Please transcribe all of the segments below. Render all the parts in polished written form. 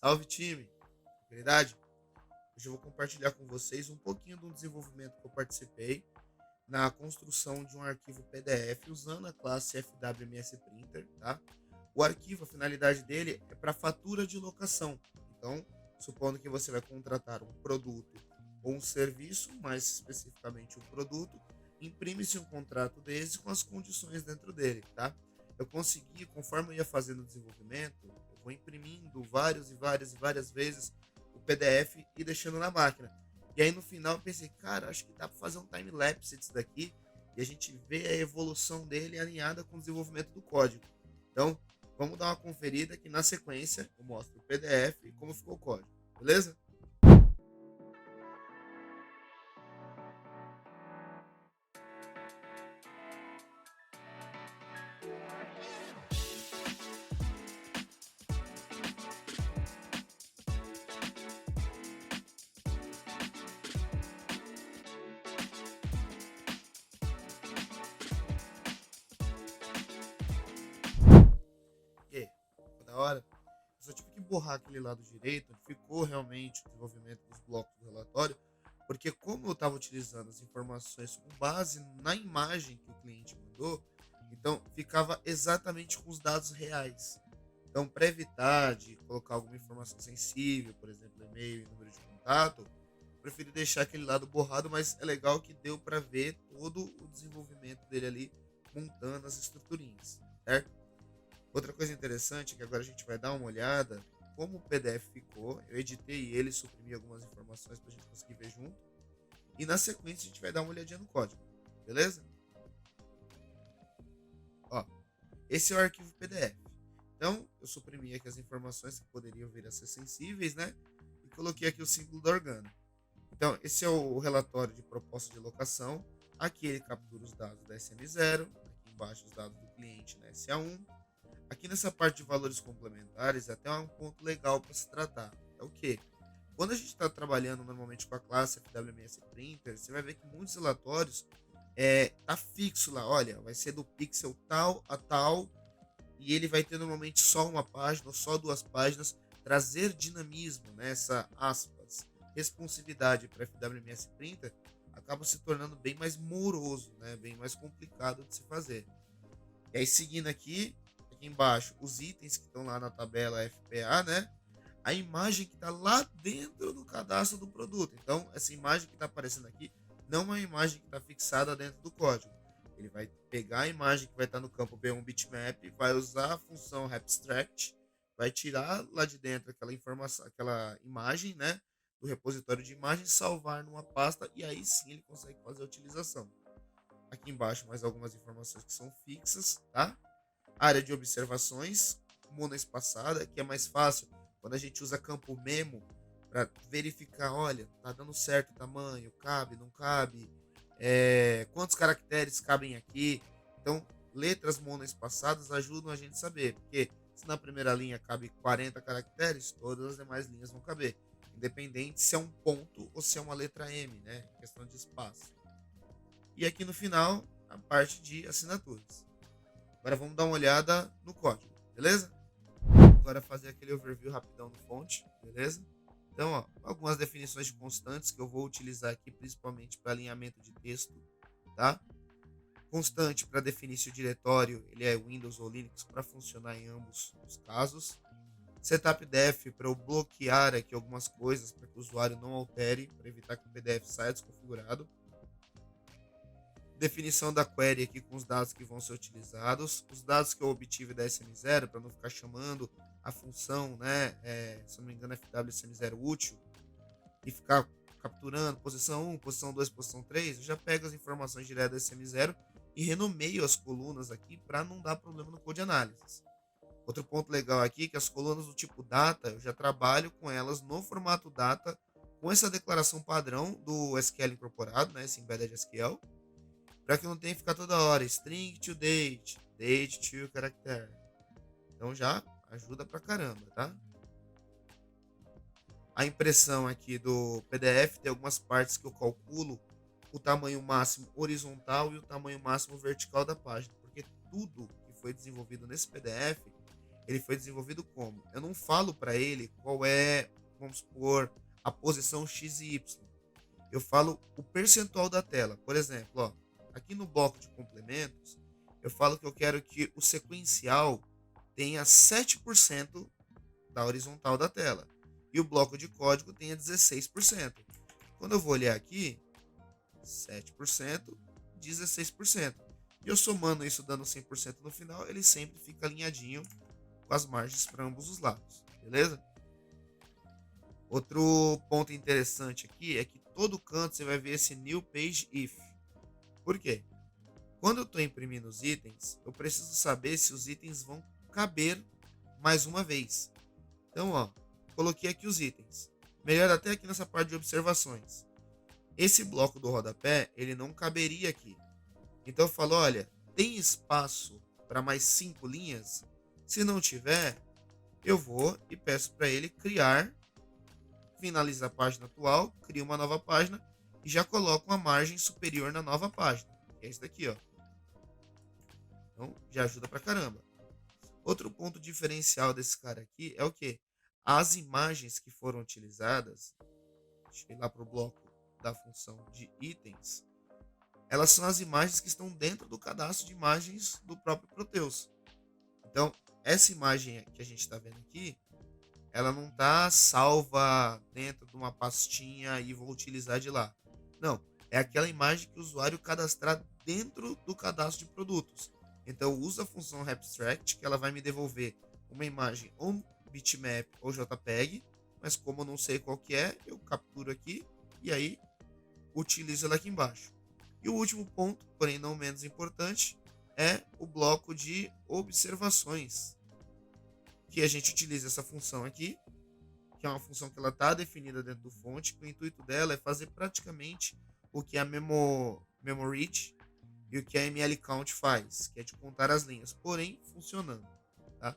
Salve time, tranquilidade? Hoje eu vou compartilhar com vocês um pouquinho do desenvolvimento que eu participei na construção de um arquivo PDF usando a classe FWMS Printer, tá? O arquivo, a finalidade dele é para fatura de locação. Então, supondo que você vai contratar um produto ou um serviço, mais especificamente um produto, imprime-se um contrato desse com as condições dentro dele, tá? Eu consegui, conforme eu ia fazendo o desenvolvimento, eu vou imprimindo vários e várias e várias vezes o PDF e deixando na máquina. E aí no final eu pensei, cara, acho que dá para fazer um time-lapse disso daqui e a gente vê a evolução dele alinhada com o desenvolvimento do código. Então, vamos dar uma conferida que na sequência eu mostro o PDF e como ficou o código, beleza? E aí, ficou da hora? Eu só tive que borrar aquele lado direito, ficou realmente o desenvolvimento dos blocos do relatório, porque como eu estava utilizando as informações com base na imagem que o cliente mandou, então ficava exatamente com os dados reais. Então, para evitar de colocar alguma informação sensível, por exemplo, e-mail e número de contato, preferi deixar aquele lado borrado, mas é legal que deu para ver todo o desenvolvimento dele ali, montando as estruturinhas, certo? Outra coisa interessante é que agora a gente vai dar uma olhada como o PDF ficou. Eu editei ele, suprimi algumas informações para a gente conseguir ver junto. E na sequência a gente vai dar uma olhadinha no código, beleza? Ó, esse é o arquivo PDF. Então, eu suprimi aqui as informações que poderiam vir a ser sensíveis, né? E coloquei aqui o símbolo da Organa. Então, esse é o relatório de proposta de locação. Aqui ele captura os dados da SM0, aqui embaixo os dados do cliente na SA1. Aqui nessa parte de valores complementares, até um ponto legal para se tratar. É o que? Quando a gente está trabalhando normalmente com a classe FWMS Printer, você vai ver que muitos relatórios tá fixo lá. Olha, vai ser do pixel tal a tal e ele vai ter normalmente só uma página ou só duas páginas. Trazer dinamismo nessa aspas responsividade para FWMS Printer acaba se tornando bem mais moroso, né? Bem mais complicado de se fazer. E aí, seguindo aqui embaixo, os itens que estão lá na tabela FPA, né? A imagem que está lá dentro do cadastro do produto. Então, essa imagem que está aparecendo aqui não é uma imagem que está fixada dentro do código. Ele vai pegar a imagem que vai estar no campo B1 bitmap, vai usar a função abstract, vai tirar lá de dentro aquela informação, aquela imagem, né? Do repositório de imagens, salvar numa pasta e aí sim ele consegue fazer a utilização. Aqui embaixo mais algumas informações que são fixas, tá? Área de observações, monoespaçada, que é mais fácil quando a gente usa campo memo para verificar, olha, tá dando certo o tamanho, cabe, não cabe, quantos caracteres cabem aqui. Então, letras monoespaçadas ajudam a gente a saber, porque se na primeira linha cabe 40 caracteres, todas as demais linhas vão caber, independente se é um ponto ou se é uma letra M, né? Questão de espaço. E aqui no final, a parte de assinaturas. Agora vamos dar uma olhada no código, beleza? Agora fazer aquele overview rapidão no fonte, beleza? Então, ó, algumas definições de constantes que eu vou utilizar aqui principalmente para alinhamento de texto, tá? Constante para definir se o diretório ele é Windows ou Linux para funcionar em ambos os casos. Setup def para eu bloquear aqui algumas coisas para que o usuário não altere, para evitar que o PDF saia desconfigurado. Definição da query aqui com os dados que vão ser utilizados, os dados que eu obtive da SM0 para não ficar chamando a função, né, se não me engano, FWSM0 útil e ficar capturando posição 1, posição 2, posição 3, eu já pego as informações direto da SM0 e renomeio as colunas aqui para não dar problema no code análise. Outro ponto legal aqui é que as colunas do tipo data, eu já trabalho com elas no formato data, com essa declaração padrão do SQL incorporado, né, esse embedded SQL, para que não tenha que ficar toda hora string to date, date to character. Então já ajuda pra caramba, tá? A impressão aqui do PDF tem algumas partes que eu calculo o tamanho máximo horizontal e o tamanho máximo vertical da página, porque tudo que foi desenvolvido nesse PDF ele foi desenvolvido como? Eu não falo para ele qual é, vamos supor, a posição X e Y. Eu falo o percentual da tela. Por exemplo, ó, aqui no bloco de complementos, eu falo que eu quero que o sequencial tenha 7% da horizontal da tela e o bloco de código tenha 16%. Quando eu vou olhar aqui, 7%, 16%. E eu somando isso, dando 100% no final, ele sempre fica alinhadinho com as margens para ambos os lados, beleza? Outro ponto interessante aqui é que todo canto você vai ver esse new page if. Por quê? Quando eu estou imprimindo os itens, eu preciso saber se os itens vão caber mais uma vez. Então, ó, coloquei aqui os itens. Melhor até aqui nessa parte de observações. Esse bloco do rodapé, ele não caberia aqui. Então eu falo, olha, tem espaço para mais 5 linhas? Se não tiver, eu vou e peço para ele criar, finaliza a página atual, cria uma nova página e já coloca uma margem superior na nova página. Que é isso daqui, ó. Então já ajuda pra caramba. Outro ponto diferencial desse cara aqui é o que? As imagens que foram utilizadas, deixa eu ir lá para o bloco da função de itens, elas são as imagens que estão dentro do cadastro de imagens do próprio Proteus. Então, essa imagem que a gente está vendo aqui, ela não está salva dentro de uma pastinha e vou utilizar de lá. Não, é aquela imagem que o usuário cadastrar dentro do cadastro de produtos. Então, eu uso a função abstract, que ela vai me devolver uma imagem ou bitmap ou JPEG, mas como eu não sei qual que é, eu capturo aqui e aí utilizo ela aqui embaixo. E o último ponto, porém não menos importante, é o bloco de observações, que a gente utiliza essa função aqui, que é uma função que ela está definida dentro do fonte, que o intuito dela é fazer praticamente o que a MemoRead e o que a MLCount faz, que é de contar as linhas, porém funcionando, tá?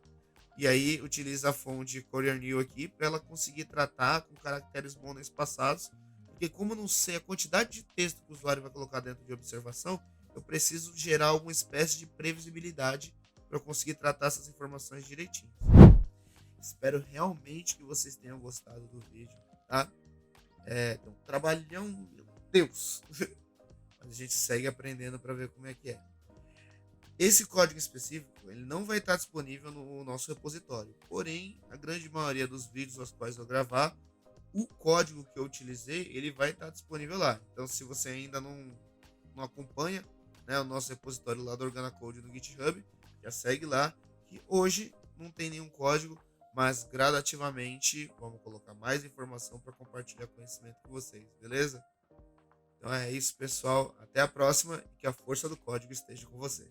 E aí utiliza a fonte Courier New aqui para ela conseguir tratar com caracteres monoespaçados, porque como eu não sei a quantidade de texto que o usuário vai colocar dentro de observação, eu preciso gerar alguma espécie de previsibilidade para eu conseguir tratar essas informações direitinho. Espero realmente que vocês tenham gostado do vídeo, tá? Então, trabalhão, meu Deus! Mas a gente segue aprendendo para ver como é que é. Esse código específico ele não vai estar disponível no nosso repositório. Porém, a grande maioria dos vídeos aos quais eu gravar, o código que eu utilizei, ele vai estar disponível lá. Então, se você ainda não acompanha, né, o nosso repositório lá do Organacode no GitHub, já segue lá, que hoje não tem nenhum código, mas gradativamente vamos colocar mais informação para compartilhar conhecimento com vocês, beleza? Então é isso, pessoal. Até a próxima e que a força do código esteja com você.